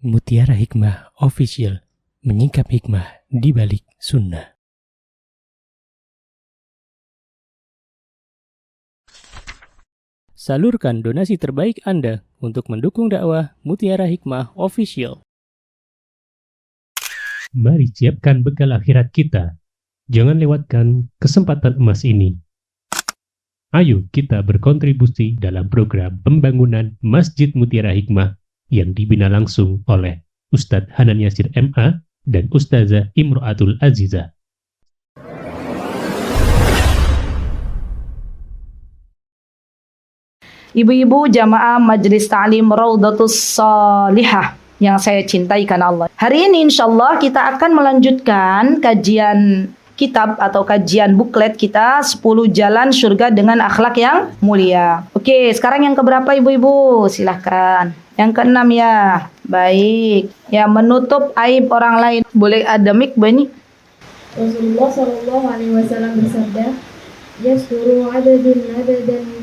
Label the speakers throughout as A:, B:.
A: Mutiara Hikmah Official, menyingkap hikmah di balik sunnah. Salurkan donasi terbaik Anda untuk mendukung dakwah Mutiara Hikmah Official.
B: Mari siapkan bekal akhirat kita. Jangan lewatkan kesempatan emas ini. Ayo kita berkontribusi dalam program pembangunan Masjid Mutiara Hikmah yang dibina langsung oleh Ustadz Hanan Yasir MA dan Ustazah Imro'atul Azizah.
C: Ibu-ibu jamaah Majelis Ta'lim Raudatus Salihah yang saya cintai karena Allah. Hari ini insyaallah kita akan melanjutkan kajian kitab atau kajian buklet kita 10 Jalan Surga dengan Akhlak yang Mulia. Oke, sekarang yang keberapa ibu-ibu? Silahkan. Yang ke-6 ya. Baik. Ya, menutup aib orang lain. Boleh ada mic Bani?
D: Rasulullah SAW bersabda, "Yasturu adadan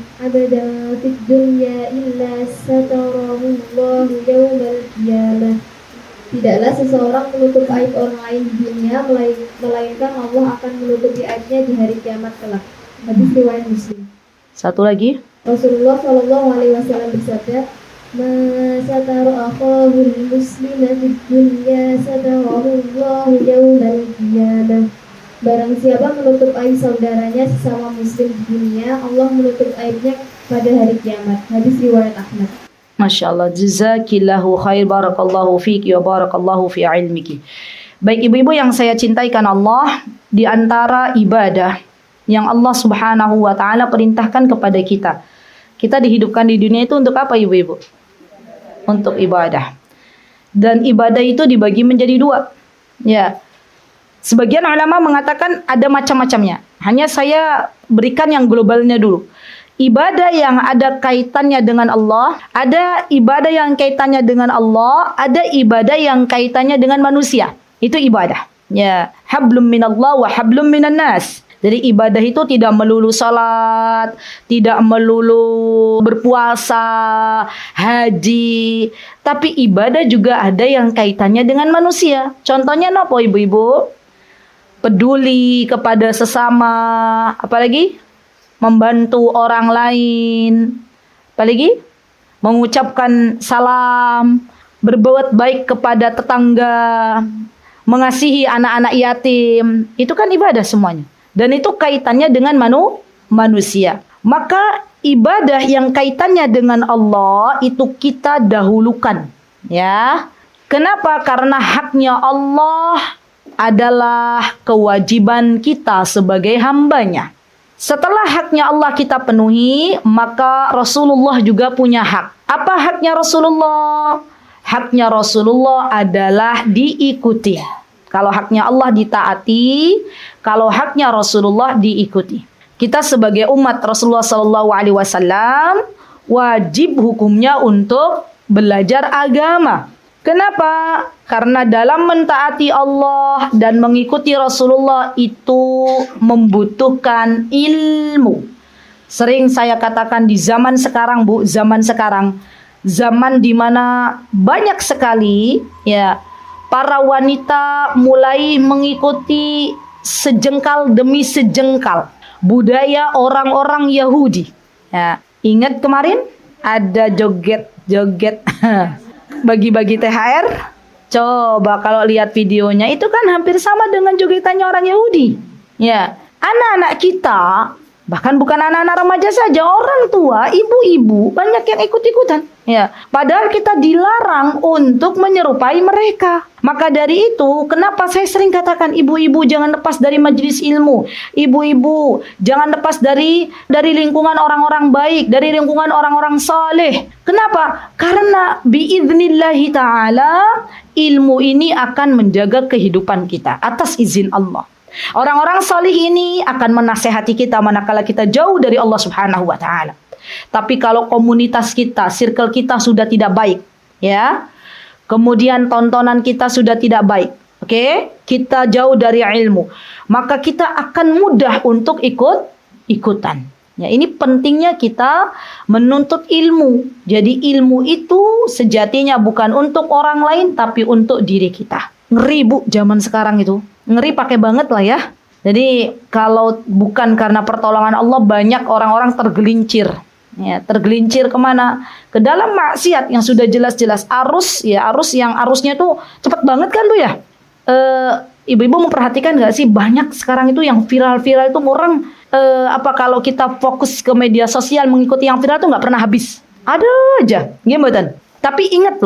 D: fid dunya illa satarahullahu yawmal qiyamah." Tidaklah seseorang menutup aib orang lain di dunia, melainkan Allah akan menutupi aibnya di hari kiamat kelak. Hadis riwayat Muslim.
C: Satu lagi.
D: Rasulullah SAW bersabda, "Ma sataru akhahul muslima fid dunya satarahullahu yawmal qiyamah." Barang siapa menutup aib saudaranya sesama muslim di dunia, Allah menutup aibnya pada hari kiamat. Hadis riwayat Ahmad.
C: Masya Allah, jazakillahu khair, barakallahu fiki wa barakallahu fi ilmiki. Baik ibu-ibu yang saya cintai karena Allah, di antara ibadah yang Allah subhanahu wa ta'ala perintahkan kepada kita. Kita dihidupkan di dunia itu untuk apa ibu-ibu? Untuk ibadah. Dan ibadah itu dibagi menjadi dua. Ya. Sebagian ulama mengatakan ada macam-macamnya. Hanya saya berikan yang globalnya dulu. Ibadah yang ada kaitannya dengan Allah, ada ibadah yang kaitannya dengan Allah, ada ibadah yang kaitannya dengan manusia. Itu ibadah. Ya, hablum minallah wa hablum minan nas. Jadi ibadah itu tidak melulu salat, tidak melulu berpuasa, haji, tapi ibadah juga ada yang kaitannya dengan manusia. Contohnya apa ibu-ibu? Peduli kepada sesama, apalagi? Membantu orang lain, apalagi mengucapkan salam, berbuat baik kepada tetangga, mengasihi anak-anak yatim, itu kan ibadah semuanya. Dan itu kaitannya dengan manusia. Maka ibadah yang kaitannya dengan Allah itu kita dahulukan, ya. Kenapa? Karena haknya Allah adalah kewajiban kita sebagai hambanya. Setelah haknya Allah kita penuhi, maka Rasulullah juga punya hak. Apa haknya Rasulullah? Haknya Rasulullah adalah diikuti. Kalau haknya Allah ditaati, kalau haknya Rasulullah diikuti. Kita sebagai umat Rasulullah SAW wajib hukumnya untuk belajar agama. Kenapa? Karena dalam mentaati Allah dan mengikuti Rasulullah itu membutuhkan ilmu. Sering saya katakan di zaman sekarang, Bu, zaman di mana banyak sekali ya para wanita mulai mengikuti sejengkal demi sejengkal budaya orang-orang Yahudi. Ya, ingat kemarin ada joget-joget bagi-bagi THR. Coba kalau lihat videonya itu kan hampir sama dengan jogetannya orang Yahudi. Ya, anak-anak kita, bahkan bukan anak-anak remaja saja, orang tua, ibu-ibu banyak yang ikut-ikutan. Ya, padahal kita dilarang untuk menyerupai mereka. Maka dari itu, kenapa saya sering katakan ibu-ibu jangan lepas dari majelis ilmu. Ibu-ibu jangan lepas dari lingkungan orang-orang baik, dari lingkungan orang-orang saleh. Kenapa? Karena biidznillahi ta'ala ilmu ini akan menjaga kehidupan kita atas izin Allah. Orang-orang salih ini akan menasehati kita manakala kita jauh dari Allah Subhanahu wa taala. Tapi kalau komunitas kita, circle kita sudah tidak baik, ya. Kemudian tontonan kita sudah tidak baik, oke? Kita jauh dari ilmu, maka kita akan mudah untuk ikutan. Ya, ini pentingnya kita menuntut ilmu. Jadi ilmu itu sejatinya bukan untuk orang lain, tapi untuk diri kita. Ngeri Bu, zaman sekarang itu. Ngeri pakai banget lah ya. Jadi kalau bukan karena pertolongan Allah, banyak orang-orang tergelincir. Ya, tergelincir kemana? Ke dalam maksiat yang sudah jelas-jelas arus yang arusnya tuh cepat banget kan Bu ya. Ibu-ibu memperhatikan nggak sih, banyak sekarang itu yang viral-viral itu orang kalau kita fokus ke media sosial mengikuti yang viral tuh nggak pernah habis. Ada aja, gimana? Tapi ingat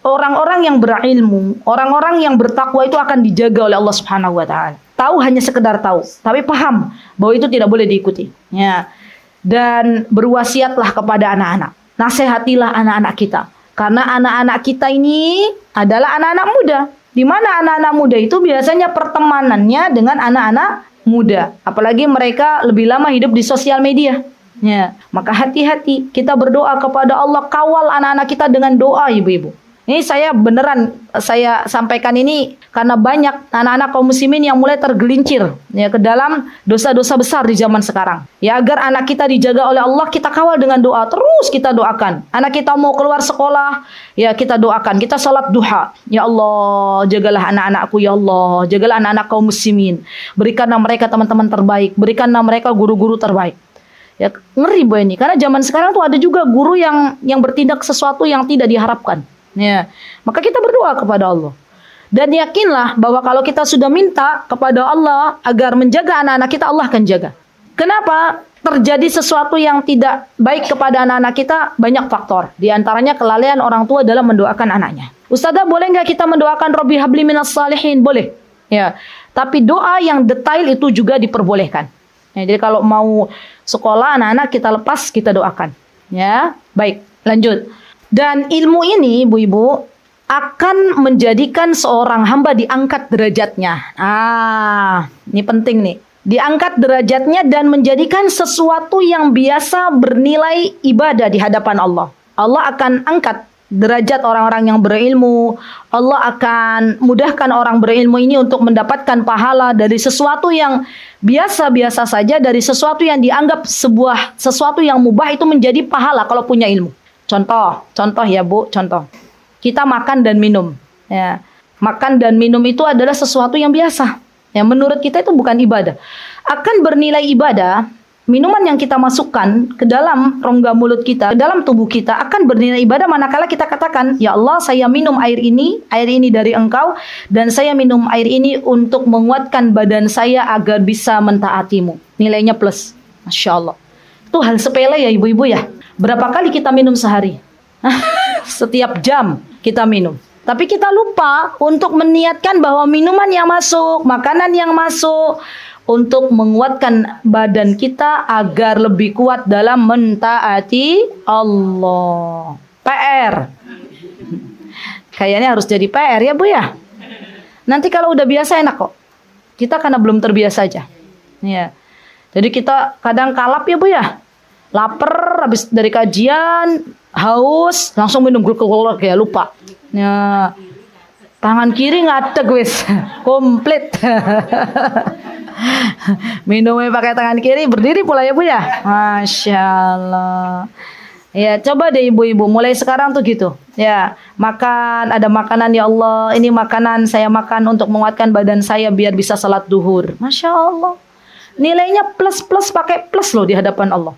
C: orang-orang yang berilmu, orang-orang yang bertakwa itu akan dijaga oleh Allah Subhanahu wa taala. Tahu hanya sekedar tahu, tapi paham bahwa itu tidak boleh diikuti. Ya. Dan berwasiatlah kepada anak-anak. Nasihatilah anak-anak kita. Karena anak-anak kita ini adalah anak-anak muda. Di mana anak-anak muda itu biasanya pertemanannya dengan anak-anak muda. Apalagi mereka lebih lama hidup di sosial media. Ya, maka hati-hati kita berdoa kepada Allah, kawal anak-anak kita dengan doa ibu-ibu. Ini saya sampaikan ini karena banyak anak-anak kaum muslimin yang mulai tergelincir ya ke dalam dosa-dosa besar di zaman sekarang. Ya, agar anak kita dijaga oleh Allah, kita kawal dengan doa, terus kita doakan. Anak kita mau keluar sekolah, ya kita doakan, kita salat duha. Ya Allah, jagalah anak-anakku ya Allah, jagalah anak-anak kaum muslimin. Berikanlah mereka teman-teman terbaik, berikanlah mereka guru-guru terbaik. Ya, ngeri Bu ini, karena zaman sekarang tuh ada juga guru yang bertindak sesuatu yang tidak diharapkan. Ya, maka kita berdoa kepada Allah. Dan yakinlah bahwa kalau kita sudah minta kepada Allah agar menjaga anak-anak kita, Allah akan jaga. Kenapa? Terjadi sesuatu yang tidak baik kepada anak-anak kita, banyak faktor. Di antaranya kelalaian orang tua dalam mendoakan anaknya. Ustazah, boleh nggak kita mendoakan Rabbi habli minas salihin? Boleh. Ya, tapi doa yang detail itu juga diperbolehkan. Ya, jadi kalau mau sekolah anak-anak kita lepas, kita doakan. Ya, baik, lanjut. Dan ilmu ini, ibu-ibu, akan menjadikan seorang hamba diangkat derajatnya. Ini penting nih. Diangkat derajatnya dan menjadikan sesuatu yang biasa bernilai ibadah di hadapan Allah. Allah akan angkat derajat orang-orang yang berilmu. Allah akan mudahkan orang berilmu ini untuk mendapatkan pahala dari sesuatu yang biasa-biasa saja, dari sesuatu yang dianggap sesuatu yang mubah itu menjadi pahala kalau punya ilmu. Contoh ya Bu, contoh. Kita makan dan minum. Ya. Makan dan minum itu adalah sesuatu yang biasa. Ya, menurut kita itu bukan ibadah. Akan bernilai ibadah, minuman yang kita masukkan ke dalam rongga mulut kita, ke dalam tubuh kita, akan bernilai ibadah manakala kita katakan, ya Allah, saya minum air ini dari Engkau, dan saya minum air ini untuk menguatkan badan saya agar bisa mentaatimu. Nilainya plus. Masya Allah. Itu hal sepele ya ibu-ibu ya. Berapa kali kita minum sehari? Setiap jam kita minum. Tapi kita lupa untuk meniatkan bahwa minuman yang masuk, makanan yang masuk, untuk menguatkan badan kita agar lebih kuat dalam mentaati Allah. PR. Kayaknya harus jadi PR ya Bu ya. Nanti kalau udah biasa enak kok. Kita karena belum terbiasa aja. Ya. Jadi kita kadang kalap ya Bu ya. Laper, habis dari kajian, haus, langsung minum gluk-gluk ya, lupa. Ya, tangan kiri ngadeg wis, komplit. Minumnya pakai tangan kiri, berdiri pula ya Bu ya. Masya Allah. Ya, coba deh ibu-ibu, mulai sekarang tuh gitu. Ya, makan, ada makanan ya Allah, ini makanan saya makan untuk menguatkan badan saya biar bisa salat duhur. Masya Allah. Nilainya plus pakai plus loh di hadapan Allah.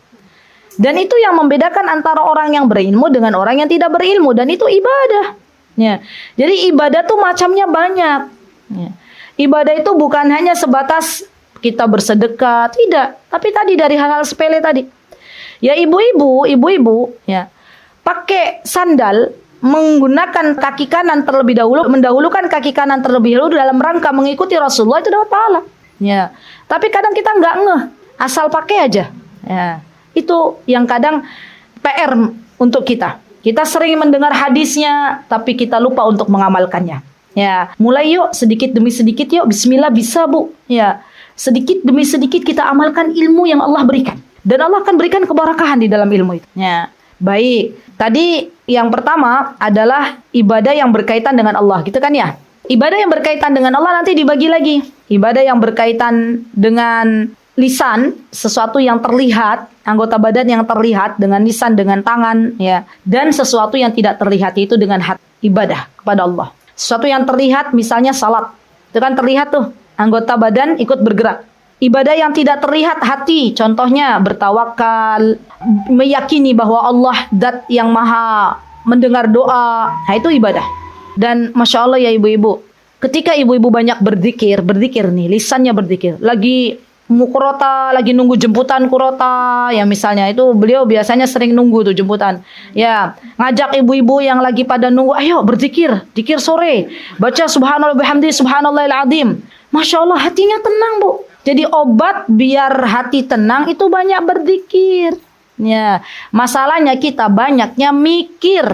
C: Dan itu yang membedakan antara orang yang berilmu dengan orang yang tidak berilmu. Dan itu ibadah. Ya. Jadi ibadah tuh macamnya banyak. Ya. Ibadah itu bukan hanya sebatas kita bersedekah. Tidak. Tapi tadi dari hal-hal sepele tadi. Ya ibu-ibu ya, pakai sandal, menggunakan kaki kanan terlebih dahulu, mendahulukan kaki kanan terlebih dahulu dalam rangka mengikuti Rasulullah, itu dapat pahala. Ya. Tapi kadang kita nggak ngeh. Asal pakai aja. Ya. Itu yang kadang PR untuk kita. Kita sering mendengar hadisnya, tapi kita lupa untuk mengamalkannya. Ya, mulai yuk sedikit demi sedikit yuk. Bismillah bisa Bu. Ya, sedikit demi sedikit kita amalkan ilmu yang Allah berikan, dan Allah akan berikan keberkahan di dalam ilmu itu. Ya, baik. Tadi yang pertama adalah ibadah yang berkaitan dengan Allah, gitu kan ya? Ibadah yang berkaitan dengan Allah nanti dibagi lagi. Ibadah yang berkaitan dengan lisan, sesuatu yang terlihat, anggota badan yang terlihat dengan lisan, dengan tangan, ya, dan sesuatu yang tidak terlihat, itu dengan hati, ibadah kepada Allah. Sesuatu yang terlihat, misalnya salat, itu kan terlihat tuh, anggota badan ikut bergerak. Ibadah yang tidak terlihat, hati, contohnya bertawakal, meyakini bahwa Allah zat yang maha mendengar doa, nah itu ibadah. Dan Masya Allah ya ibu-ibu, ketika ibu-ibu banyak berzikir nih, lisannya berzikir, lagi mukurota, lagi nunggu jemputan kurota, ya misalnya itu beliau biasanya sering nunggu tuh jemputan. Ya, ngajak ibu-ibu yang lagi pada nunggu, ayo berzikir, zikir sore, baca subhanallah bihamdi subhanallahil azim. Masya Allah hatinya tenang bu. Jadi obat biar hati tenang itu banyak berzikir. Ya, masalahnya kita banyaknya mikir,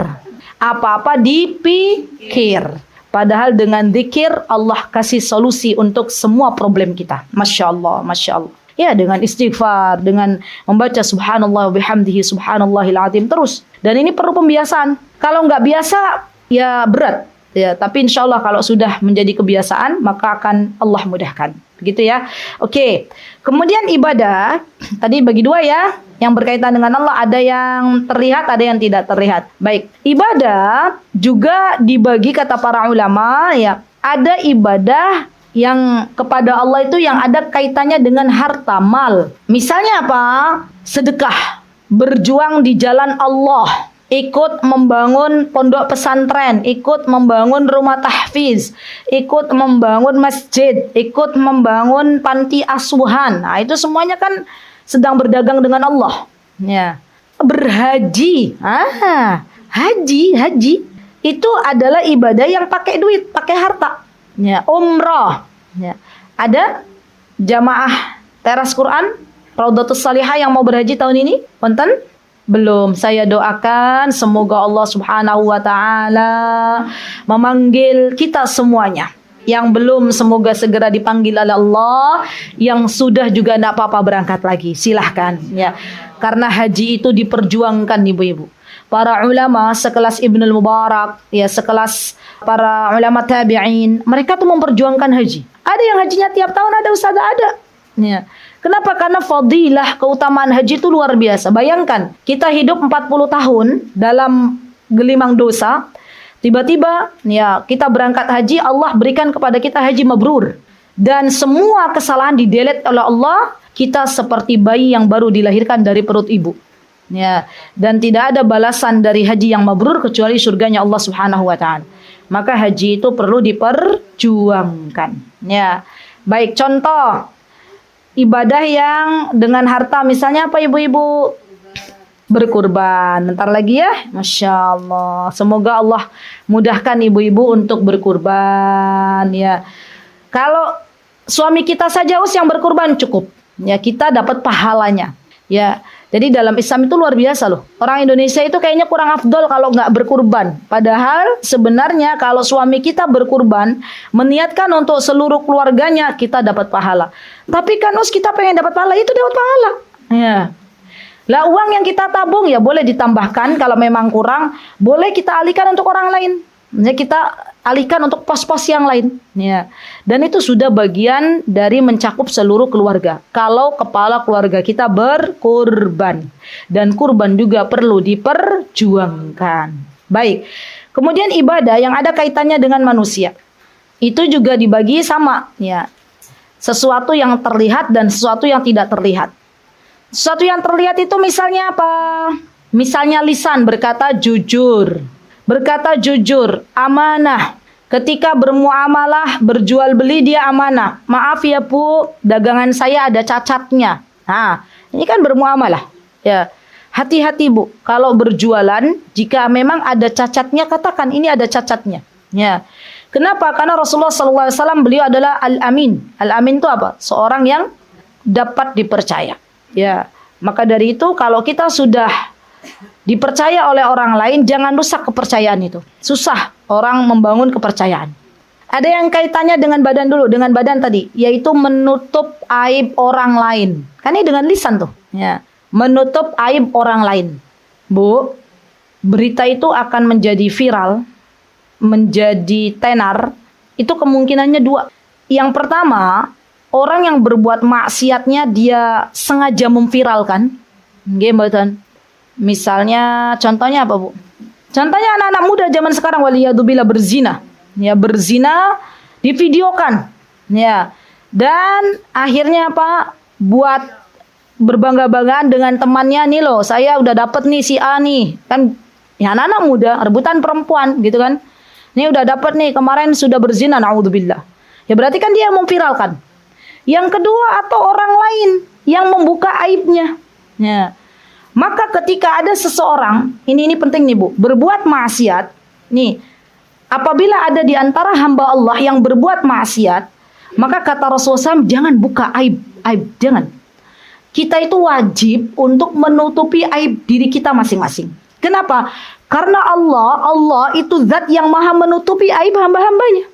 C: apa-apa dipikir. Padahal dengan zikir Allah kasih solusi untuk semua problem kita. Masya Allah, Masya Allah. Ya, dengan istighfar, dengan membaca subhanallah bihamdihi subhanallahil azim terus. Dan ini perlu pembiasaan. Kalau nggak biasa, ya berat. Ya, tapi insya Allah kalau sudah menjadi kebiasaan, maka akan Allah mudahkan. Begitu ya. Oke. Kemudian ibadah, tadi bagi dua ya. Yang berkaitan dengan Allah, ada yang terlihat, ada yang tidak terlihat. Baik, ibadah juga dibagi kata para ulama ya. Ada ibadah yang kepada Allah itu yang ada kaitannya dengan harta, mal. Misalnya apa? Sedekah, berjuang di jalan Allah, ikut membangun pondok pesantren, ikut membangun rumah tahfiz, ikut membangun masjid, ikut membangun panti asuhan. Nah, itu semuanya kan sedang berdagang dengan Allah. Ya. Berhaji. Haji itu adalah ibadah yang pakai duit, pakai harta. Ya, umrah. Ya. Ada jamaah teras Quran Raudhatus Salihah yang mau berhaji tahun ini? Punten? Belum. Saya doakan semoga Allah Subhanahu wa taala memanggil kita semuanya. Yang belum semoga segera dipanggil oleh Allah. Yang sudah juga tidak apa-apa berangkat lagi. Silahkan ya. Karena haji itu diperjuangkan ibu-ibu. Para ulama sekelas Ibnul Mubarak, ya sekelas para ulama tabi'in, mereka tuh memperjuangkan haji. Ada yang hajinya tiap tahun, ada ustazah, ada. Ya. Kenapa? Karena fadilah, keutamaan haji itu luar biasa. Bayangkan, kita hidup 40 tahun dalam gelimang dosa. Tiba-tiba ya kita berangkat haji, Allah berikan kepada kita haji mabrur. Dan semua kesalahan di-delete oleh Allah, kita seperti bayi yang baru dilahirkan dari perut ibu. Ya, dan tidak ada balasan dari haji yang mabrur kecuali surganya Allah Subhanahu wa taala. Maka haji itu perlu diperjuangkan. Ya. Baik, contoh ibadah yang dengan harta, misalnya apa ibu-ibu? Berkurban. Bentar lagi ya. Masya Allah. Semoga Allah mudahkan ibu-ibu untuk berkurban. Ya. Kalau suami kita saja yang berkurban cukup. Ya, kita dapat pahalanya. Ya. Jadi dalam Islam itu luar biasa loh. Orang Indonesia itu kayaknya kurang afdol kalau nggak berkurban. Padahal sebenarnya kalau suami kita berkurban, meniatkan untuk seluruh keluarganya, kita dapat pahala. Tapi kan kita pengen dapat pahala, itu dapat pahala. Ya. Lah uang yang kita tabung ya boleh ditambahkan, kalau memang kurang boleh kita alihkan untuk orang lain. Ya, kita alihkan untuk pos-pos yang lain. Ya. Dan itu sudah bagian dari mencakup seluruh keluarga. Kalau kepala keluarga kita berkurban. Dan kurban juga perlu diperjuangkan. Baik. Kemudian ibadah yang ada kaitannya dengan manusia. Itu juga dibagi sama. Ya. Sesuatu yang terlihat dan sesuatu yang tidak terlihat. Sesuatu yang terlihat itu misalnya apa? Misalnya lisan berkata jujur. Berkata jujur, amanah. Ketika bermuamalah, berjual beli dia amanah. Maaf ya Bu, dagangan saya ada cacatnya. Nah, ini kan bermuamalah. Ya, hati-hati Bu. Kalau berjualan, jika memang ada cacatnya, katakan ini ada cacatnya. Ya. Kenapa? Karena Rasulullah SAW beliau adalah Al-Amin. Al-Amin itu apa? Seorang yang dapat dipercaya. Ya, maka dari itu kalau kita sudah dipercaya oleh orang lain, jangan rusak kepercayaan itu. Susah orang membangun kepercayaan. Ada yang kaitannya dengan badan dulu, dengan badan tadi, yaitu menutup aib orang lain. Kan ini dengan lisan tuh. Ya, menutup aib orang lain. Bu, berita itu akan menjadi viral, menjadi tenar, itu kemungkinannya dua. Yang pertama, orang yang berbuat maksiatnya dia sengaja memviralkan. Nggih mboten. Misalnya contohnya apa, Bu? Contohnya anak-anak muda zaman sekarang waliyadzubillah berzina. Ya, berzina divideokan. Ya. Dan akhirnya apa? Buat berbangga-banggaan dengan temannya, nih loh, saya udah dapet nih si A nih. Kan ya anak-anak muda rebutan perempuan gitu kan. Ini udah dapet nih, kemarin sudah berzina, naudzubillah. Ya berarti kan dia memviralkan. Yang kedua, atau orang lain yang membuka aibnya. Ya. Maka ketika ada seseorang, ini penting nih Bu, berbuat maksiat, nih, apabila ada di antara hamba Allah yang berbuat maksiat, maka kata Rasulullah SAW, jangan buka aib, jangan. Kita itu wajib untuk menutupi aib diri kita masing-masing. Kenapa? Karena Allah itu zat yang maha menutupi aib hamba-hambanya.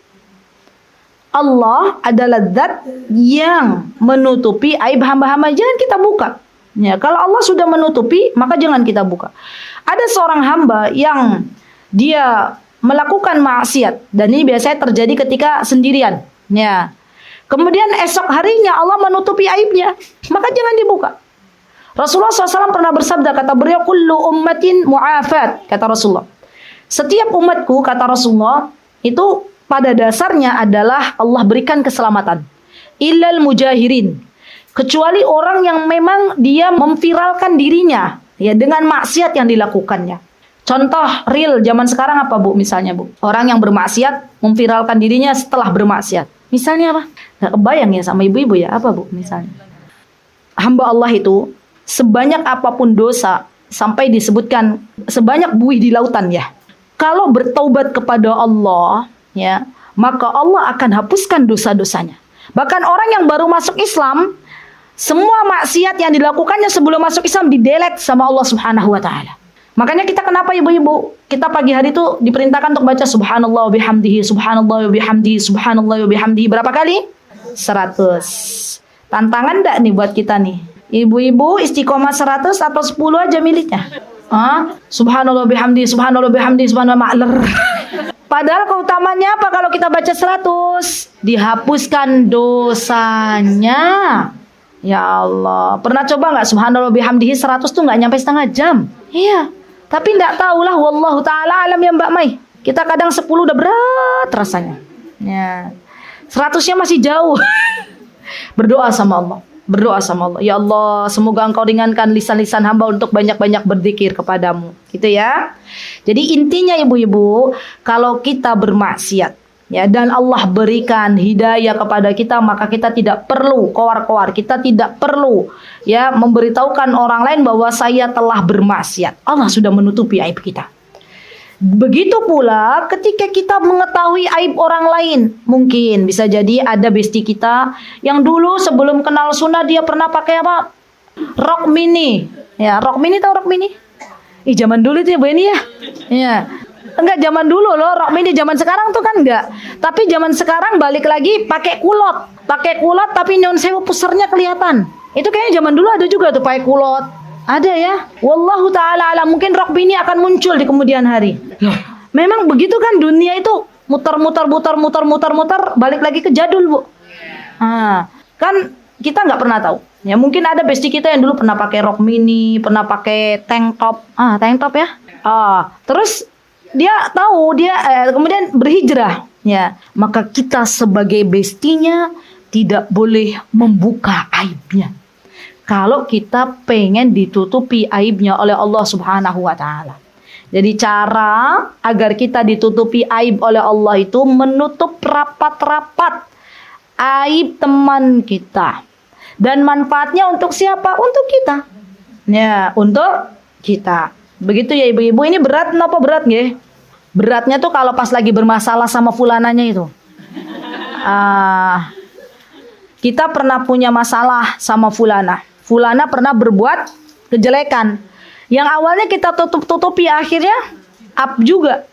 C: Allah adalah zat yang menutupi aib hamba-hamba, jangan kita buka. Ya, kalau Allah sudah menutupi, maka jangan kita buka. Ada seorang hamba yang dia melakukan maksiat, dan ini biasanya terjadi ketika sendirian. Ya. Kemudian esok harinya Allah menutupi aibnya, maka jangan dibuka. Rasulullah SAW pernah bersabda, kata beliau, kullu ummatin mu'afat, kata Rasulullah. Setiap umatku, kata Rasulullah, itu pada dasarnya adalah Allah berikan keselamatan. Illal mujahirin. Kecuali orang yang memang dia memviralkan dirinya ya dengan maksiat yang dilakukannya. Contoh real zaman sekarang apa Bu misalnya Bu? Orang yang bermaksiat memviralkan dirinya setelah bermaksiat. Misalnya apa? Gak kebayang ya sama ibu-ibu ya, apa Bu misalnya? Hamba Allah itu sebanyak apapun dosa, sampai disebutkan sebanyak buih di lautan ya. Kalau bertaubat kepada Allah ya, maka Allah akan hapuskan dosa-dosanya. Bahkan orang yang baru masuk Islam, semua maksiat yang dilakukannya sebelum masuk Islam di-delete sama Allah Subhanahu wa taala. Makanya kita kenapa ibu-ibu, kita pagi hari itu diperintahkan untuk baca subhanallah wa bihamdihi, subhanallah wa bihamdihi, subhanallah wa bihamdihi berapa kali? 100. Tantangan enggak nih buat kita nih? Ibu-ibu istiqomah 100 atau 10 aja miliknya? Subhanallah wa bihamdihi, subhanallah wa bihamdihi, subhanallah ma'ler. Padahal keutamaannya apa kalau kita baca 100? Dihapuskan dosanya. Ya Allah, pernah coba nggak subhanallah bihamdihi 100 tuh nggak nyampe setengah jam? Iya, tapi nggak tahulah wallahu ta'ala alam ya Mbak Mai. Kita kadang 10 udah berat rasanya. Ya, 100-nya masih jauh. Berdoa sama Allah. Berdoa sama Allah. Ya Allah, semoga Engkau ringankan lisan-lisan hamba untuk banyak-banyak berzikir kepadamu. Gitu ya. Jadi intinya ibu-ibu, kalau kita bermaksiat, ya, dan Allah berikan hidayah kepada kita, maka kita tidak perlu koar-koar, kita tidak perlu ya memberitahukan orang lain bahwa saya telah bermaksiat. Allah sudah menutupi aib kita. Begitu pula ketika kita mengetahui aib orang lain, mungkin bisa jadi ada bestie kita yang dulu sebelum kenal sunnah dia pernah pakai apa? Rok mini. Ya, rok mini, tahu rok mini? Zaman dulu itu ya Bu ini ya. Ya. Enggak zaman dulu loh, rok mini zaman sekarang tuh kan enggak. Tapi zaman sekarang balik lagi pakai kulot. Pakai kulot tapi nyon sewu pusernya kelihatan. Itu kayaknya zaman dulu ada juga tuh pakai kulot. Ada ya. Wallahu ta'ala alam, mungkin rok mini akan muncul di kemudian hari. Loh, memang begitu kan dunia itu muter-muter balik lagi ke jadul, Bu. Kan kita nggak pernah tahu. Ya mungkin ada bestie kita yang dulu pernah pakai rok mini, pernah pakai tank top. Tank top ya. Terus dia tahu kemudian berhijrah ya, maka kita sebagai bestinya tidak boleh membuka aibnya kalau kita pengen ditutupi aibnya oleh Allah Subhanahu wa taala. Jadi cara agar kita ditutupi aib oleh Allah itu menutup rapat-rapat aib teman kita. Dan manfaatnya untuk siapa? Untuk kita. Ya, untuk kita. Begitu ya ibu-ibu, ini berat apa berat nggih? Beratnya tuh kalau pas lagi bermasalah sama fulananya itu. Kita pernah punya masalah sama fulana. Fulana pernah berbuat kejelekan. Yang awalnya kita tutupi akhirnya up juga.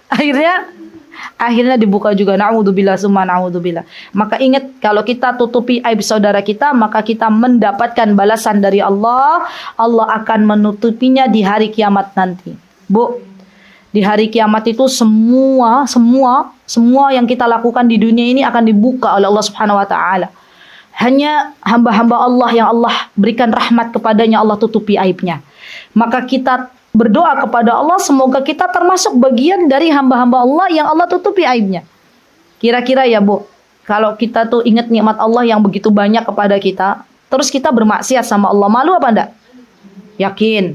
C: Akhirnya dibuka juga. Na'udzubillah summa na'udzubillah. Maka ingat, kalau kita tutupi aib saudara kita, maka kita mendapatkan balasan dari Allah. Allah akan menutupinya di hari kiamat nanti. Bu, di hari kiamat itu semua yang kita lakukan di dunia ini akan dibuka oleh Allah Subhanahu wa taala. Hanya hamba-hamba Allah yang Allah berikan rahmat kepadanya, Allah tutupi aibnya. Maka kita berdoa kepada Allah, semoga kita termasuk bagian dari hamba-hamba Allah yang Allah tutupi aibnya. Kira-kira ya Bu, kalau kita tuh ingat nikmat Allah yang begitu banyak kepada kita, terus kita bermaksiat sama Allah, malu apa enggak? Yakin.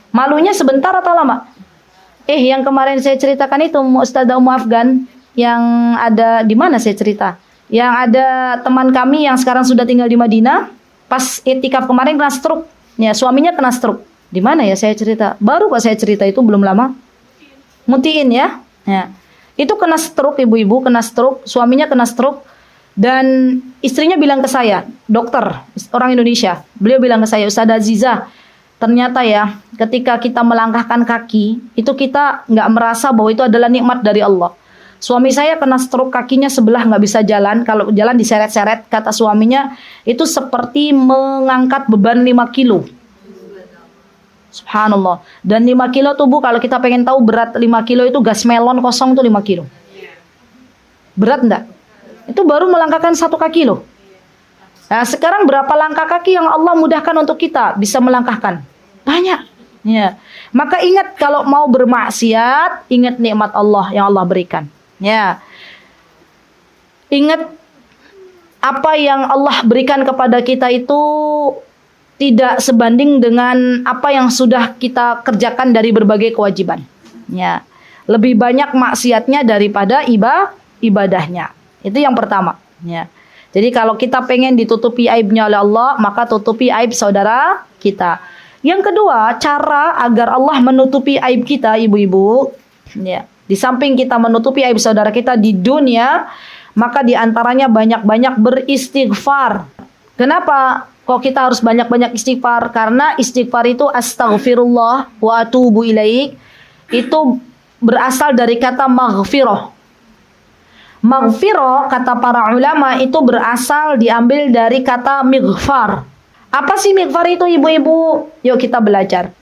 C: Malunya sebentar atau lama? Yang kemarin saya ceritakan itu, Ustazah Ummu Afgan, yang ada di mana saya cerita? Yang ada teman kami yang sekarang sudah tinggal di Madinah, pas itikaf kemarin kena stroke. Ya, suaminya kena stroke. Di mana ya saya cerita? Baru kok saya cerita itu, belum lama. Mutiin ya. Ya. Itu kena stroke, ibu-ibu kena stroke, suaminya kena stroke, dan istrinya bilang ke saya, dokter, orang Indonesia, beliau bilang ke saya, Ustazah Aziza, ternyata ya, ketika kita melangkahkan kaki, itu kita nggak merasa bahwa itu adalah nikmat dari Allah. Suami saya kena stroke, kakinya sebelah nggak bisa jalan, kalau jalan diseret-seret, kata suaminya, itu seperti mengangkat beban 5 kilo. Subhanallah. Dan 5 kilo tuh Bu, kalau kita pengen tahu berat 5 kilo itu gas melon kosong tuh 5 kilo. Berat enggak? Itu baru melangkahkan 1 kaki loh. Nah, sekarang berapa langkah kaki yang Allah mudahkan untuk kita bisa melangkahkan? Banyak. Ya. Maka ingat kalau mau bermaksiat, ingat nikmat Allah yang Allah berikan. Ya. Ingat apa yang Allah berikan kepada kita itu tidak sebanding dengan apa yang sudah kita kerjakan dari berbagai kewajiban. Ya. Lebih banyak maksiatnya daripada ibadahnya. Itu yang pertama. Ya. Jadi kalau kita pengen ditutupi aibnya oleh Allah, maka tutupi aib saudara kita. Yang kedua, cara agar Allah menutupi aib kita, ibu-ibu. Ya. Di samping kita menutupi aib saudara kita di dunia, maka diantaranya banyak-banyak beristighfar. Kenapa kok kita harus banyak-banyak istighfar? Karena istighfar itu astaghfirullah wa atubu ilaik. Itu berasal dari kata maghfirah. Maghfirah, kata para ulama, itu berasal diambil dari kata mighfar. Apa sih mighfar itu, ibu-ibu? Yuk kita belajar.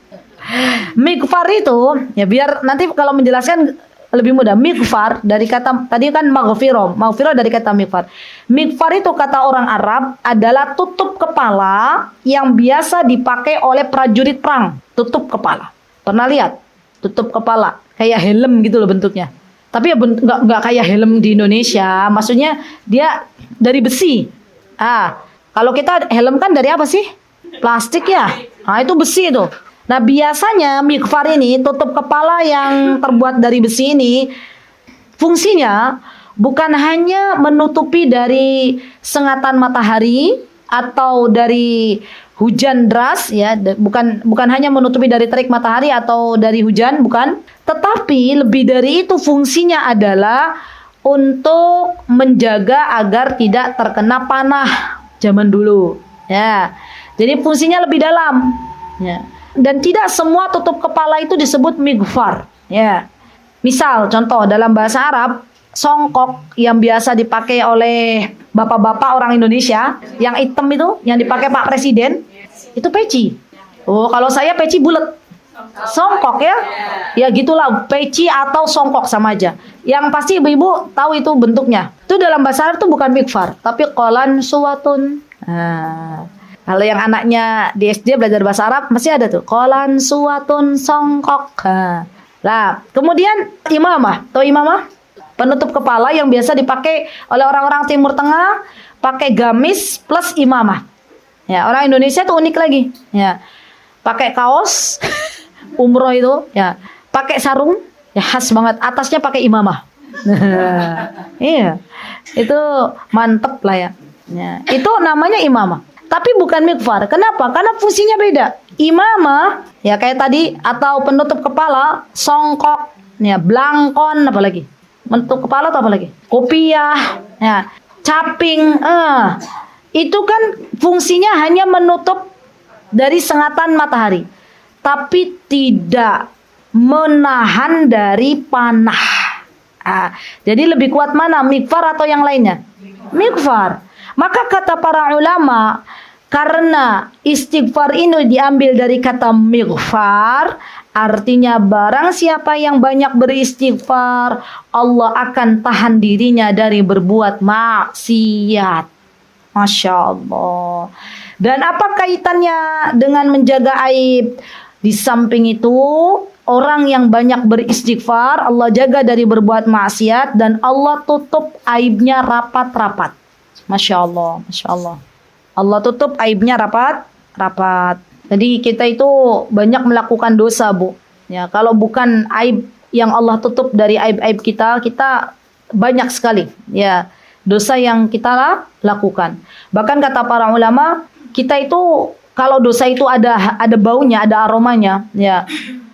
C: Mighfar itu, ya biar nanti kalau menjelaskan lebih mudah. Mighfar dari kata, tadi kan maghfirah. Maghfirah dari kata mighfar. Mighfar itu kata orang Arab adalah tutup kepala yang biasa dipakai oleh prajurit perang. Tutup kepala. Pernah lihat? Tutup kepala. Kayak helm gitu loh bentuknya. Tapi ya nggak kayak helm di Indonesia. Maksudnya dia dari besi. Kalau kita helm kan dari apa sih? Plastik ya. Itu besi itu. Nah biasanya mighfar ini, tutup kepala yang terbuat dari besi ini, fungsinya bukan hanya menutupi dari sengatan matahari atau dari hujan deras, ya, bukan hanya menutupi dari terik matahari atau dari hujan, bukan. Tetapi lebih dari itu fungsinya adalah untuk menjaga agar tidak terkena panah zaman dulu. Ya, jadi fungsinya lebih dalam. Ya. Dan tidak semua tutup kepala itu disebut mighfar. Ya. Misal, contoh dalam bahasa Arab, songkok yang biasa dipakai oleh bapak-bapak orang Indonesia, yang hitam itu, yang dipakai Pak Presiden, itu peci. Kalau saya peci bulat. Songkok ya. Ya gitulah, peci atau songkok sama aja. Yang pasti ibu-ibu tahu itu bentuknya. Itu dalam bahasa Arab itu bukan mighfar, tapi qalan suwatun. Kalau yang anaknya di SD belajar bahasa Arab masih ada tuh qalan suwatun songkok. Lah, kemudian imamah. Tahu imamah? Penutup kepala yang biasa dipakai oleh orang-orang Timur Tengah, pakai gamis plus imamah. Ya, orang Indonesia tuh unik lagi. Ya. Pakai kaos umroh itu, ya. Pakai sarung, ya khas banget. Atasnya pakai imamah. Iya. Itu mantep lah ya. Ya. Itu namanya imamah. Tapi bukan mighfar. Kenapa? Karena fungsinya beda. Imamah, ya kayak tadi, atau penutup kepala, songkok, ya, blangkon, apalagi. Penutup kepala atau apalagi? Kopiah, ya, caping. Itu kan fungsinya hanya menutup dari sengatan matahari, tapi tidak menahan dari panah. Jadi lebih kuat mana, mighfar atau yang lainnya? Mighfar. Maka kata para ulama, karena istighfar ini diambil dari kata mighfar, artinya barang siapa yang banyak beristighfar, Allah akan tahan dirinya dari berbuat maksiat. Masya Allah. Dan apa kaitannya dengan menjaga aib? Di samping itu, orang yang banyak beristighfar, Allah jaga dari berbuat maksiat dan Allah tutup aibnya rapat-rapat. Masya Allah, Masya Allah. Allah tutup aibnya rapat-rapat. Jadi kita itu banyak melakukan dosa, Bu. Ya, kalau bukan aib yang Allah tutup dari aib-aib kita, kita banyak sekali ya dosa yang kita lakukan. Bahkan kata para ulama, kita itu kalau dosa itu ada baunya, ada aromanya, ya,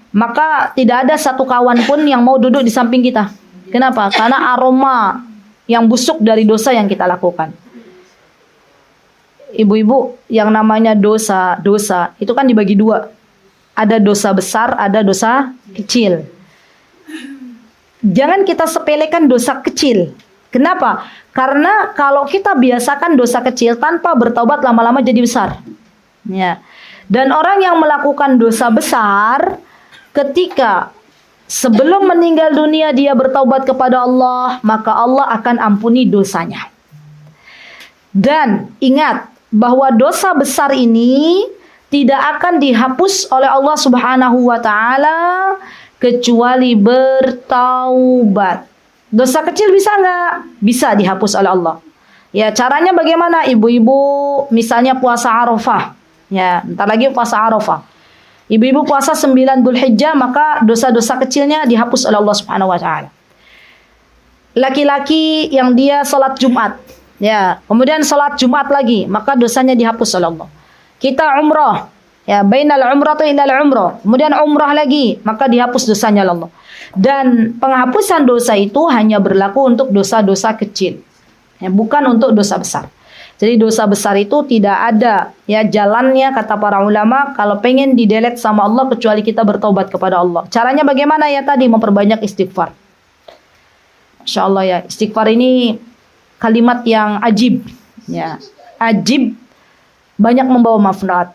C: maka tidak ada satu kawan pun yang mau duduk di samping kita. Kenapa? Karena aroma yang busuk dari dosa yang kita lakukan. Ibu-ibu, yang namanya dosa itu kan dibagi dua. Ada dosa besar, ada dosa kecil. Jangan kita sepelekan dosa kecil. Kenapa? Karena kalau kita biasakan dosa kecil tanpa bertaubat, lama-lama jadi besar. Ya. Dan orang yang melakukan dosa besar, ketika sebelum meninggal dunia dia bertaubat kepada Allah, maka Allah akan ampuni dosanya. Dan ingat bahwa dosa besar ini tidak akan dihapus oleh Allah Subhanahu wa taala kecuali bertaubat. Dosa kecil bisa nggak? Bisa dihapus oleh Allah. Ya, caranya bagaimana? Ibu-ibu misalnya puasa Arafah. Ya, bentar lagi puasa Arafah. Ibu-ibu puasa 9 Dzulhijjah, maka dosa-dosa kecilnya dihapus oleh Allah Subhanahu wa taala. Laki-laki yang dia salat Jumat, ya, kemudian salat Jumat lagi, maka dosanya dihapus oleh Allah. Kita umrah, ya, bainal umratu ilal umrah, kemudian umrah lagi, maka dihapus dosanya oleh Allah. Dan penghapusan dosa itu hanya berlaku untuk dosa-dosa kecil, ya, bukan untuk dosa besar. Jadi dosa besar itu tidak ada ya jalannya, kata para ulama, kalau pengen didelete sama Allah kecuali kita bertobat kepada Allah. Caranya bagaimana ya tadi? Memperbanyak istighfar. Masya Allah ya, istighfar ini kalimat yang ajib, ya, ajib, banyak membawa manfaat.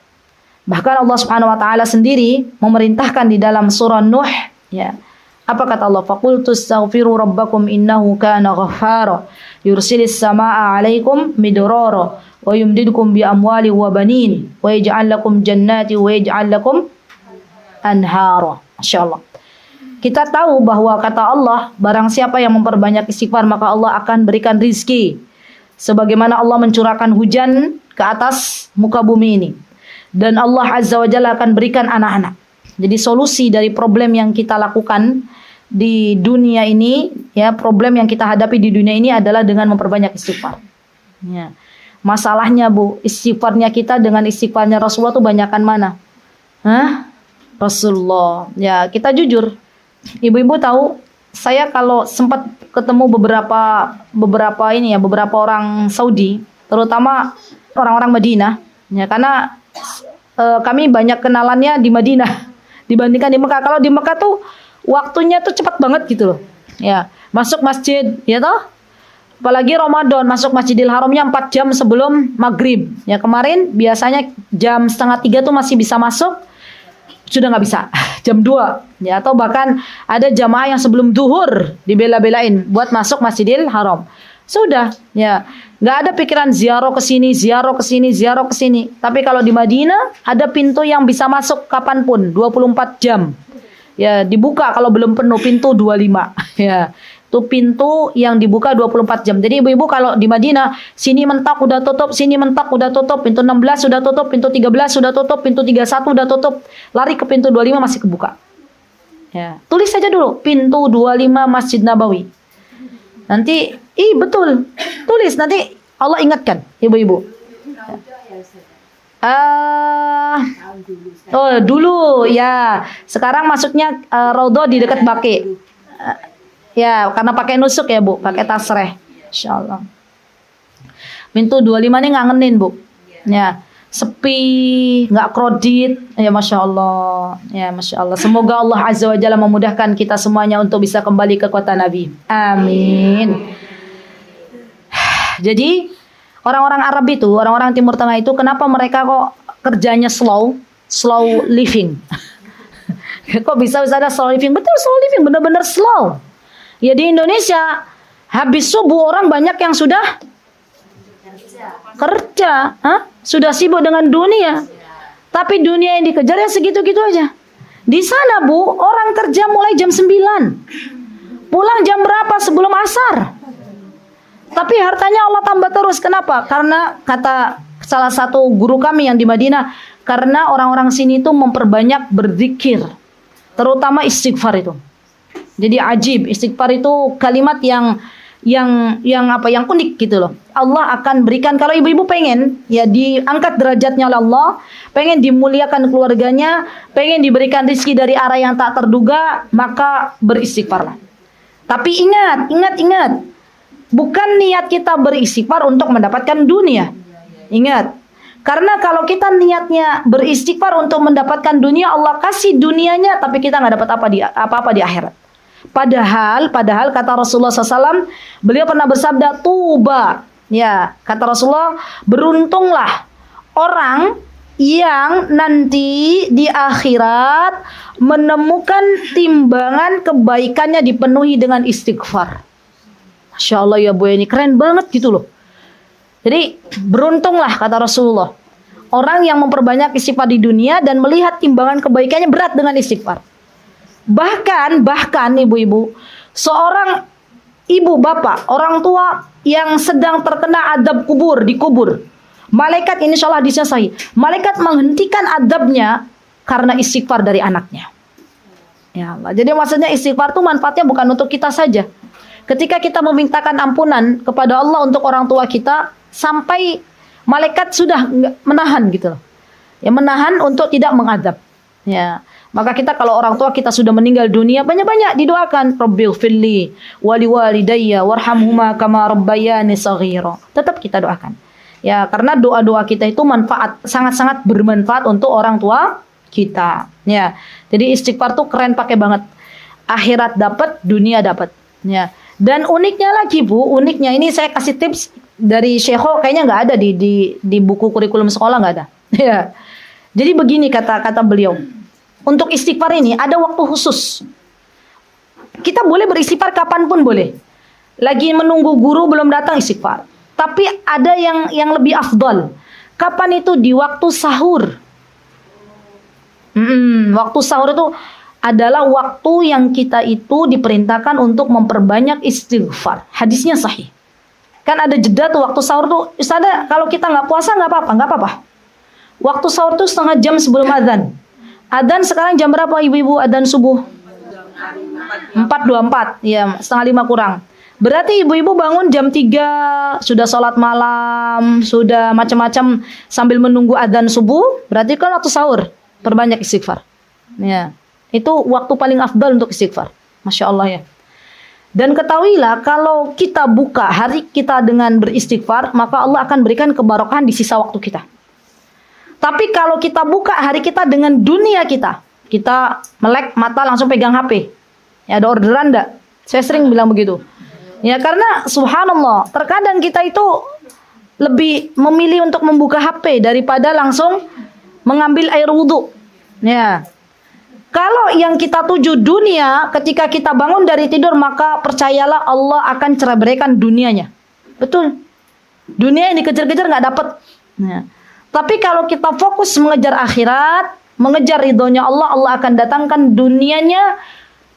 C: Bahkan Allah Subhanahu wa taala sendiri memerintahkan di dalam surah Nuh, ya. Apa kata Allah? Faqultu astaghfiru rabbakum innahu kana ghaffara yursilis samaa'a 'alaikum midrara wa yumdidukum bi amwali wa banin wa yaj'al lakum jannati wa yaj'al lakum anhara. Masyaallah. Kita tahu bahwa kata Allah, barang siapa yang memperbanyak istighfar maka Allah akan berikan rizki sebagaimana Allah mencurahkan hujan ke atas muka bumi ini. Dan Allah Azza wa Jalla akan berikan anak-anak. Jadi solusi dari problem yang kita lakukan di dunia ini, ya, problem yang kita hadapi di dunia ini adalah dengan memperbanyak istighfar. Ya. Masalahnya, Bu, istighfarnya kita dengan istighfarnya Rasulullah tuh banyakan mana? Hah? Rasulullah. Ya, kita jujur. Ibu-ibu tahu, saya kalau sempat ketemu beberapa orang Saudi, terutama orang-orang Madinah, ya, karena kami banyak kenalannya di Madinah dibandingkan di Mekah. Kalau di Mekah tuh waktunya tuh cepat banget gitu loh. Ya, masuk masjid, ya toh. Apalagi Ramadan, masuk Masjidil Haramnya 4 jam sebelum maghrib. Ya, kemarin biasanya jam 2:30 tuh masih bisa masuk, sudah nggak bisa. Jam 2. Ya, atau bahkan ada jamaah yang sebelum duhur dibela-belain buat masuk Masjidil Haram. Sudah, ya, nggak ada pikiran ziarah ke sini, ziarah ke sini, ziarah ke sini. Tapi kalau di Madinah ada pintu yang bisa masuk kapanpun, 24 jam. Ya, dibuka kalau belum penuh pintu 25. Ya, itu pintu yang dibuka 24 jam. Jadi ibu-ibu kalau di Madinah, sini mentok udah tutup, sini mentok udah tutup, pintu 16 sudah tutup, pintu 13 sudah tutup, pintu 31 udah tutup, lari ke pintu 25 masih kebuka. Ya, tulis saja dulu pintu 25 Masjid Nabawi. Nanti, betul, tulis, nanti Allah ingatkan, ibu-ibu. Dulu, ya. Sekarang masuknya Raudhah di dekat Baqi. Ya, karena pakai nusuk ya, Bu, pakai tasreh. Insyaallah. Pintu 25 ini ngangenin, Bu. Ya, sepi, nggak kredit. Ya, Masya Allah. Ya, Masya Allah. Semoga Allah Azza wa Jalla memudahkan kita semuanya untuk bisa kembali ke kota Nabi. Amin. Jadi, orang-orang Arab itu, orang-orang Timur Tengah itu, kenapa mereka kok kerjanya slow living? Kok bisa ada slow living? Betul, slow living, benar-benar slow. Ya, di Indonesia, habis subuh orang banyak yang sudah Kerja, sudah sibuk dengan dunia. Tapi dunia yang dikejar ya segitu-gitu aja. Di sana Bu, orang kerja mulai jam 9. Pulang jam berapa sebelum asar? Tapi hartanya Allah tambah terus. Kenapa? Karena kata salah satu guru kami yang di Madinah, karena orang-orang sini itu memperbanyak berzikir, terutama istighfar itu. Jadi ajib, istighfar itu kalimat yang unik gitu loh. Allah akan berikan, kalau ibu-ibu pengen ya diangkat derajatnya oleh Allah, pengen dimuliakan keluarganya, pengen diberikan rezeki dari arah yang tak terduga, maka beristighfarlah. Tapi ingat, bukan niat kita beristighfar untuk mendapatkan dunia. Ingat, karena kalau kita niatnya beristighfar untuk mendapatkan dunia, Allah kasih dunianya, tapi kita nggak dapat apa-apa di akhirat. Padahal kata Rasulullah SAW, beliau pernah bersabda, tuba. Ya, kata Rasulullah, beruntunglah orang yang nanti di akhirat menemukan timbangan kebaikannya dipenuhi dengan istighfar. Masya Allah ya Bu, ini keren banget gitu loh. Jadi beruntunglah kata Rasulullah, orang yang memperbanyak istighfar di dunia dan melihat timbangan kebaikannya berat dengan istighfar. Bahkan ibu-ibu, seorang ibu bapak, orang tua yang sedang terkena adab kubur, dikubur, malaikat, insya Allah hadisnya sahih, malaikat menghentikan adabnya karena istighfar dari anaknya. Ya Allah. Jadi maksudnya istighfar itu manfaatnya bukan untuk kita saja. Ketika kita memintakan ampunan kepada Allah untuk orang tua kita, sampai malaikat sudah menahan gitu loh. Ya, menahan untuk tidak mengadab. Ya. Maka kita kalau orang tua kita sudah meninggal dunia, banyak-banyak didoakan, Rabbighfirli wali walidayya warhamhuma kama rabbayani shaghira. Tetap kita doakan. Ya, karena doa-doa kita itu sangat-sangat bermanfaat untuk orang tua kita. Ya. Jadi istighfar tuh keren pakai banget. Akhirat dapat, dunia dapat. Ya. Dan uniknya lagi Bu, uniknya ini saya kasih tips dari Syekho, kayaknya nggak ada di buku kurikulum sekolah, nggak ada. Ya. Jadi begini kata beliau. Untuk istighfar ini ada waktu khusus. Kita boleh beristighfar kapanpun boleh. Lagi menunggu guru belum datang istighfar. Tapi ada yang lebih afdal. Kapan itu? Di waktu sahur. Waktu sahur itu adalah waktu yang kita itu diperintahkan untuk memperbanyak istighfar. Hadisnya sahih. Kan ada jeda tuh waktu sahur tuh. Ustazah, kalau kita nggak puasa nggak apa-apa. Waktu sahur tuh setengah jam sebelum adzan. Adzan sekarang jam berapa ibu-ibu? Adzan subuh 4.24. Ya, setengah 5 kurang. Berarti ibu-ibu bangun jam 3, sudah sholat malam, sudah macam-macam sambil menunggu adzan subuh. Berarti kan waktu sahur. Perbanyak istighfar. Ya, itu waktu paling afdal untuk istighfar. Masya Allah ya. Dan ketahuilah kalau kita buka hari kita dengan beristighfar, maka Allah akan berikan kebarokahan di sisa waktu kita. Tapi kalau kita buka hari kita dengan dunia kita melek mata langsung pegang HP. Ya, ada orderan enggak? Saya sering bilang begitu. Ya, karena subhanallah, terkadang kita itu lebih memilih untuk membuka HP daripada langsung mengambil air wudhu. Ya. Kalau yang kita tuju dunia, ketika kita bangun dari tidur, maka percayalah Allah akan ceraikan dunianya. Betul. Dunia yang dikejar-kejar nggak dapat. Ya. Tapi kalau kita fokus mengejar akhirat, mengejar ridhonya Allah, Allah akan datangkan dunianya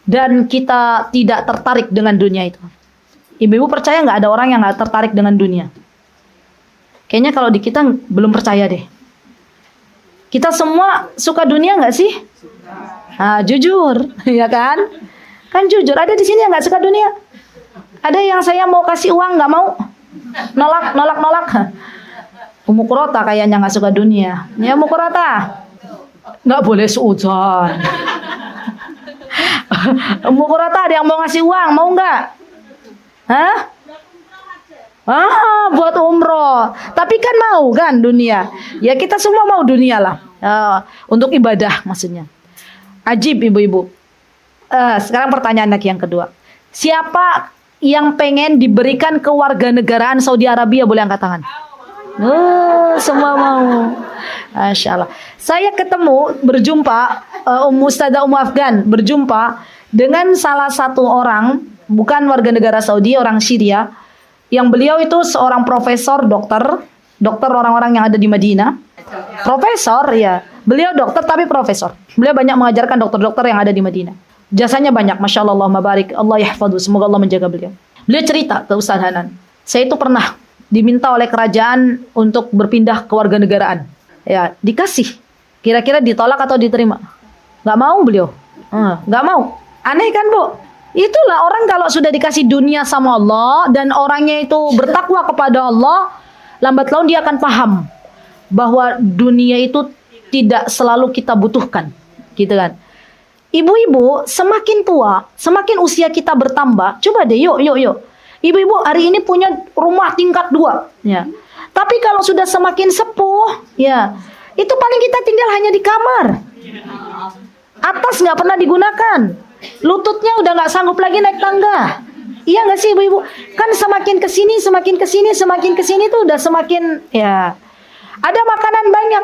C: dan kita tidak tertarik dengan dunia itu. Ibu-ibu percaya nggak ada orang yang nggak tertarik dengan dunia? Kayaknya kalau di kita belum percaya deh. Kita semua suka dunia nggak sih? Nah, jujur, ya kan? Kan jujur. Ada di sini yang nggak suka dunia? Ada yang saya mau kasih uang nggak mau? Nolak. Ummu Qurata kayaknya nggak suka dunia. Ya Ummu Qurata, nggak boleh suudzon. Ummu Qurata ada yang mau ngasih uang, mau nggak? Hah? Buat umroh. Tapi kan mau kan dunia. Ya kita semua mau dunia lah. Untuk ibadah maksudnya. Ajib ibu-ibu. Sekarang pertanyaan lagi yang kedua. Siapa yang pengen diberikan kewarganegaraan Saudi Arabia, boleh angkat tangan? Semua mau. Masya Allah. Saya berjumpa Ustazah Ummu Afgan, berjumpa dengan salah satu orang, bukan warga negara Saudi, orang Syria, yang beliau itu seorang profesor dokter dokter orang-orang yang ada di Madinah. Profesor, ya. Beliau dokter tapi profesor. Beliau banyak mengajarkan dokter-dokter yang ada di Madinah. Jasanya banyak, Masya Allah, Allahumma barik, Allah yahfadhu, semoga Allah menjaga beliau. Beliau cerita ke Ustaz Hanan, saya itu pernah diminta oleh kerajaan untuk berpindah ke warga negaraan. Ya, dikasih. Kira-kira ditolak atau diterima? Nggak mau beliau. Nggak mau. Aneh kan, Bu? Itulah orang kalau sudah dikasih dunia sama Allah dan orangnya itu bertakwa kepada Allah, lambat laun dia akan paham bahwa dunia itu tidak selalu kita butuhkan, gitu kan. Ibu-ibu semakin tua, semakin usia kita bertambah. Coba deh, yuk. Ibu-ibu hari ini punya rumah tingkat 2, ya. Tapi kalau sudah semakin sepuh, ya, itu paling kita tinggal hanya di kamar. Atas nggak pernah digunakan. Lututnya udah nggak sanggup lagi naik tangga. Iya nggak sih ibu-ibu? Kan semakin kesini tuh udah semakin, ya. Ada makanan banyak.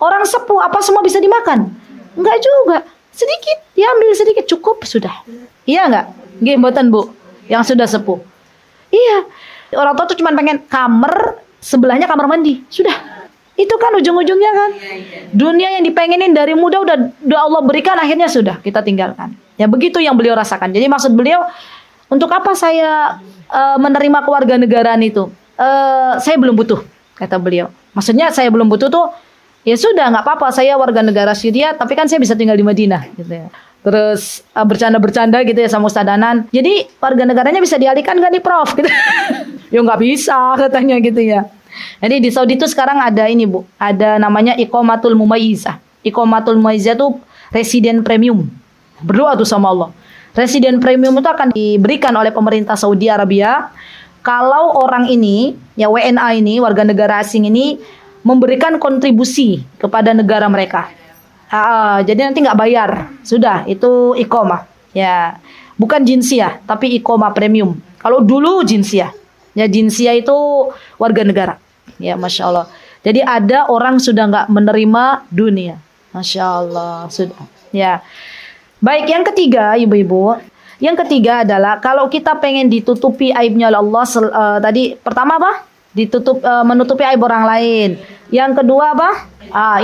C: Orang sepuh, apa semua bisa dimakan? Enggak juga. Sedikit, diambil sedikit, cukup, sudah. Iya enggak? Nggih mboten, Bu. Yang sudah sepuh. Iya. Orang tua tuh cuma pengen kamar, sebelahnya kamar mandi. Sudah. Itu kan ujung-ujungnya kan. Dunia yang dipengenin dari muda udah Allah berikan, akhirnya sudah kita tinggalkan. Ya begitu yang beliau rasakan. Jadi maksud beliau, untuk apa saya menerima kewarganegaraan itu? Saya belum butuh, kata beliau. Maksudnya saya belum butuh tuh, ya sudah nggak apa-apa, saya warga negara Syria, tapi kan saya bisa tinggal di Madinah, gitu ya. Terus bercanda-bercanda gitu ya sama Ustaz Danan. Jadi warga negaranya bisa dialihkan nggak nih Prof? Gitu. Ya nggak bisa katanya gitu ya. Jadi di Saudi itu sekarang ada ini Bu, ada namanya Iqamatul Mumayyizah. Iqamatul Mumayyizah itu residen premium. Berdoa tuh sama Allah. Residen premium itu akan diberikan oleh pemerintah Saudi Arabia kalau orang ini, ya WNA ini, warga negara asing ini memberikan kontribusi kepada negara mereka. Jadi nanti nggak bayar, sudah itu iqamah. Ya, bukan jinsiyah, tapi iqamah premium. Kalau dulu jinsiyah, ya jinsiyah itu warga negara. Ya, Masya Allah. Jadi ada orang sudah nggak menerima dunia. Masya Allah, sudah. Ya, baik yang ketiga, ibu-ibu. Yang ketiga adalah kalau kita pengen ditutupi aibnya oleh Allah, tadi pertama apa? Menutupi aib orang lain. Yang kedua apa?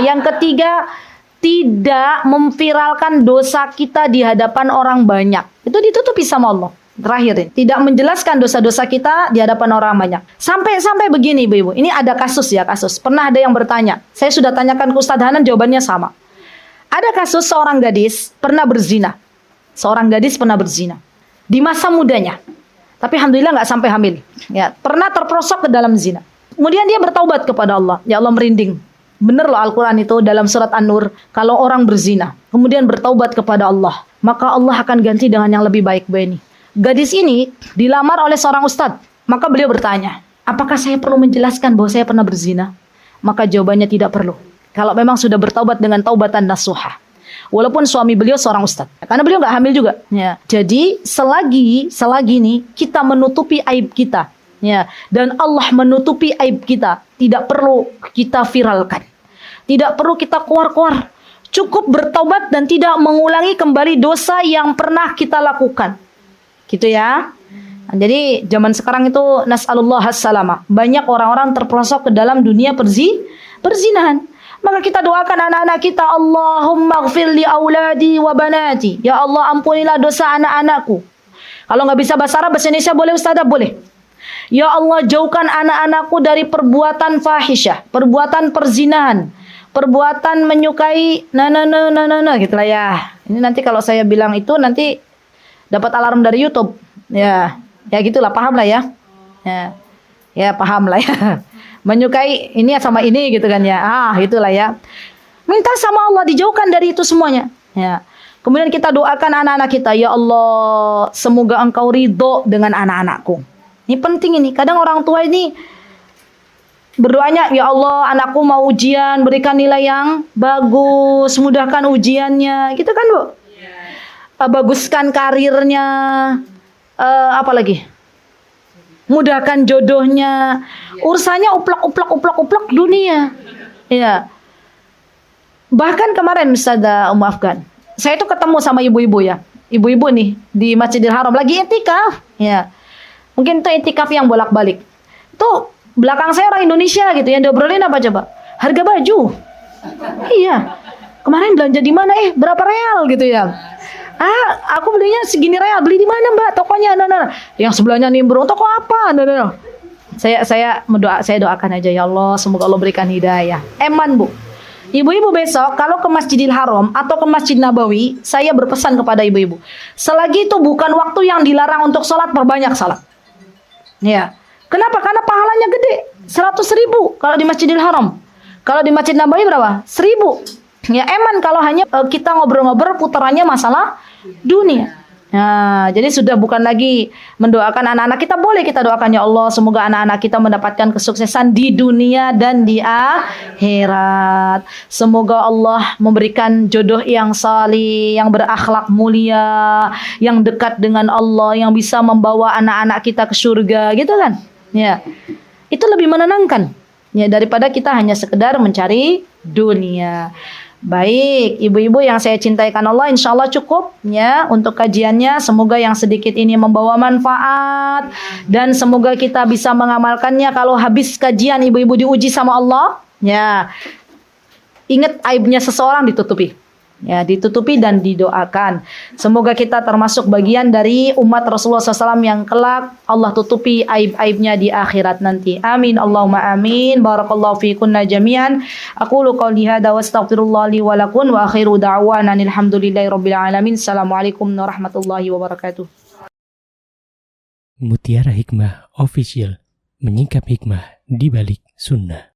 C: Yang ketiga, tidak memviralkan dosa kita di hadapan orang banyak. Itu ditutupi sama Allah. Terakhir, tidak menjelaskan dosa-dosa kita di hadapan orang banyak. Sampai begini ibu-ibu. Ini ada kasus ya, kasus. Pernah ada yang bertanya. Saya sudah tanyakan ke Ustadz Hanan, jawabannya sama. Ada kasus seorang gadis pernah berzina. Seorang gadis pernah berzina di masa mudanya. Tapi alhamdulillah nggak sampai hamil. Ya, pernah terperosok ke dalam zina. Kemudian dia bertaubat kepada Allah. Ya Allah, merinding. Bener loh Al-Quran itu dalam surat An-Nur. Kalau orang berzina, kemudian bertaubat kepada Allah, maka Allah akan ganti dengan yang lebih baik. Ini. Gadis ini dilamar oleh seorang ustadz. Maka beliau bertanya, apakah saya perlu menjelaskan bahwa saya pernah berzina? Maka jawabannya tidak perlu. Kalau memang sudah bertaubat dengan taubatan nasuha. Walaupun suami beliau seorang ustadz. Karena beliau nggak hamil juga. Ya. Jadi selagi nih kita menutupi aib kita. Ya. Dan Allah menutupi aib kita. Tidak perlu kita viralkan. Tidak perlu kita keluar-keluar. Cukup bertaubat dan tidak mengulangi kembali dosa yang pernah kita lakukan. Gitu ya. Nah, jadi zaman sekarang itu nas'alullah as-salama. Banyak orang-orang terperosok ke dalam dunia perzinahan. Maka kita doakan anak-anak kita, Allahumma ghfir li auladi wa banati. Ya Allah, ampunilah dosa anak-anakku. Kalau nggak bisa bahasa Arab, bahasa Indonesia boleh Ustazah? Boleh. Ya Allah, jauhkan anak-anakku dari perbuatan fahisyah, perbuatan perzinahan, perbuatan menyukai gitu lah ya. Ini nanti kalau saya bilang itu nanti dapat alarm dari YouTube. Ya gitulah, paham lah ya. Ya paham lah ya. Menyukai ini sama ini gitu kan ya. Itulah ya. Minta sama Allah dijauhkan dari itu semuanya. Ya. Kemudian kita doakan anak-anak kita, ya Allah, semoga Engkau ridho dengan anak-anakku. Ini penting ini. Kadang orang tua ini berdoanya, ya Allah, anakku mau ujian, berikan nilai yang bagus, mudahkan ujiannya. Gitu kan, Bu? Baguskan karirnya. Apa lagi? Mudahkan jodohnya. Urusannya uplak dunia. Ya. Bahkan kemarin Ustazah Afgan, saya itu ketemu sama ibu-ibu ya. Ibu-ibu nih di Masjidil Haram lagi i'tikaf. Ya. Mungkin itu i'tikaf yang bolak-balik. Tuh belakang saya orang Indonesia gitu, yang diobrolin apa coba? Harga baju. Iya. Kemarin belanja di mana? Berapa real gitu ya? Aku belinya segini real. Beli di mana, Mbak? Tokonya. Nah. Yang sebelahnya nimbrung, toko apa? Nah. Saya doakan aja, ya Allah, semoga Allah berikan hidayah. Eman, Bu. Ibu-ibu besok kalau ke Masjidil Haram atau ke Masjid Nabawi, saya berpesan kepada ibu-ibu, selagi itu bukan waktu yang dilarang untuk sholat, perbanyak sholat. Ya. Kenapa? Karena pahalanya gede, 100.000 kalau di Masjidil Haram. Kalau di Masjid Nabawi berapa? 1.000. Ya eman kalau hanya kita ngobrol-ngobrol putarannya masalah dunia. Nah, jadi sudah bukan lagi mendoakan anak-anak kita, boleh kita doakan, ya Allah, semoga anak-anak kita mendapatkan kesuksesan di dunia dan di akhirat. Semoga Allah memberikan jodoh yang salih, yang berakhlak mulia, yang dekat dengan Allah, yang bisa membawa anak-anak kita ke surga, gitu kan? Ya. Itu lebih menenangkan ya daripada kita hanya sekedar mencari dunia. Baik, ibu-ibu yang saya cintai karena Allah, insya Allah cukup ya untuk kajiannya. Semoga yang sedikit ini membawa manfaat dan semoga kita bisa mengamalkannya. Kalau habis kajian ibu-ibu diuji sama Allah, ya ingat aibnya seseorang ditutupi. Ya, ditutupi dan didoakan. Semoga kita termasuk bagian dari umat Rasulullah SAW yang kelak Allah tutupi aib-aibnya di akhirat nanti. Amin. Allahumma amin. Barakallahu fiikunna jami'an. Aqulu qawli hadza wa astaghfirullah li wa lakum wa akhiru da'wana alhamdulillahi rabbil alamin. Assalamualaikum warahmatullahi wabarakatuh.
A: Mutiara Hikmah Official, menyingkap hikmah di balik sunnah.